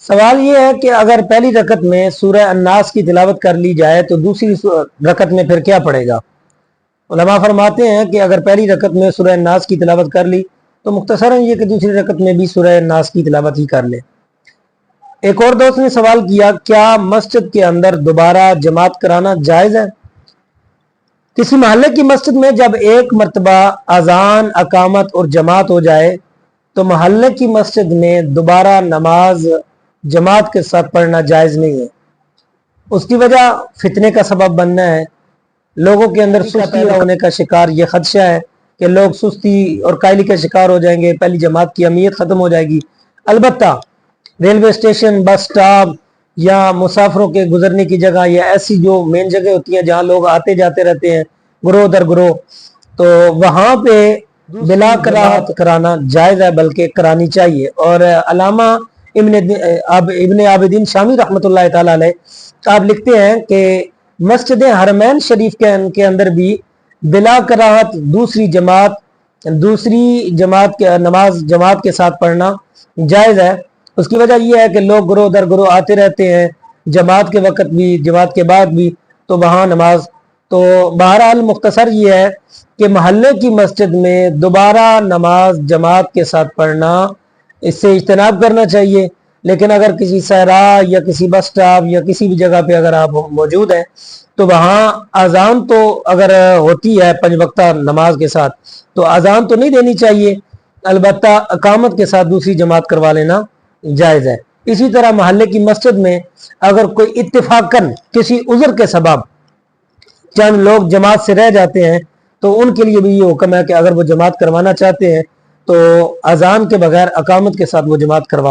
سوال یہ ہے کہ اگر پہلی رکعت میں سورہ الناس کی تلاوت کر لی جائے تو دوسری رکعت میں پھر کیا پڑے گا؟ علماء فرماتے ہیں کہ اگر پہلی رکعت میں سورہ الناس کی تلاوت کر لی تو مختصراً یہ کہ دوسری رکعت میں بھی سورہ الناس کی تلاوت ہی کر لے۔ ایک اور دوست نے سوال کیا، کیا مسجد کے اندر دوبارہ جماعت کرانا جائز ہے؟ کسی محلے کی مسجد میں جب ایک مرتبہ اذان، اقامت اور جماعت ہو جائے تو محلے کی مسجد میں دوبارہ نماز جماعت کے ساتھ پڑھنا جائز نہیں ہے۔ اس کی وجہ فتنے کا سبب بننا ہے، لوگوں کے اندر سستی ہونے کا شکار یہ خدشہ ہے کہ لوگ سستی اور کائلی کا شکار ہو جائیں گے، پہلی جماعت کی اہمیت ختم ہو جائے گی۔ البتہ ریلوے اسٹیشن، بس سٹاپ یا مسافروں کے گزرنے کی جگہ یا ایسی جو مین جگہ ہوتی ہیں جہاں لوگ آتے جاتے رہتے ہیں گروہ در گروہ، تو وہاں پہ بلا کراہت کرانا جائز ہے، بلکہ کرانی چاہیے۔ اور علامہ ابن عابدین شامی رحمۃ اللہ تعالی علیہ آپ لکھتے ہیں کہ مسجد حرمین شریف کے اندر بھی بلا کراہت دوسری جماعت کے نماز جماعت کے ساتھ پڑھنا جائز ہے۔ اس کی وجہ یہ ہے کہ لوگ گروہ در گروہ آتے رہتے ہیں، جماعت کے وقت بھی جماعت کے بعد بھی، تو وہاں نماز تو بہرحال مختصر یہ ہے کہ محلے کی مسجد میں دوبارہ نماز جماعت کے ساتھ پڑھنا، اس سے اجتناب کرنا چاہیے۔ لیکن اگر کسی صحرا یا کسی بس سٹاپ یا کسی بھی جگہ پہ اگر آپ موجود ہیں تو وہاں اذان تو اگر ہوتی ہے 5 وقتہ نماز کے ساتھ تو اذان تو نہیں دینی چاہیے، البتہ اقامت کے ساتھ دوسری جماعت کروا لینا جائز ہے۔ اسی طرح محلے کی مسجد میں اگر کوئی اتفاقاً کسی عذر کے سبب چند لوگ جماعت سے رہ جاتے ہیں تو ان کے لیے بھی یہ حکم ہے کہ اگر وہ جماعت کروانا چاہتے ہیں تو اذان کے بغیر اقامت کے ساتھ وہ جماعت کروا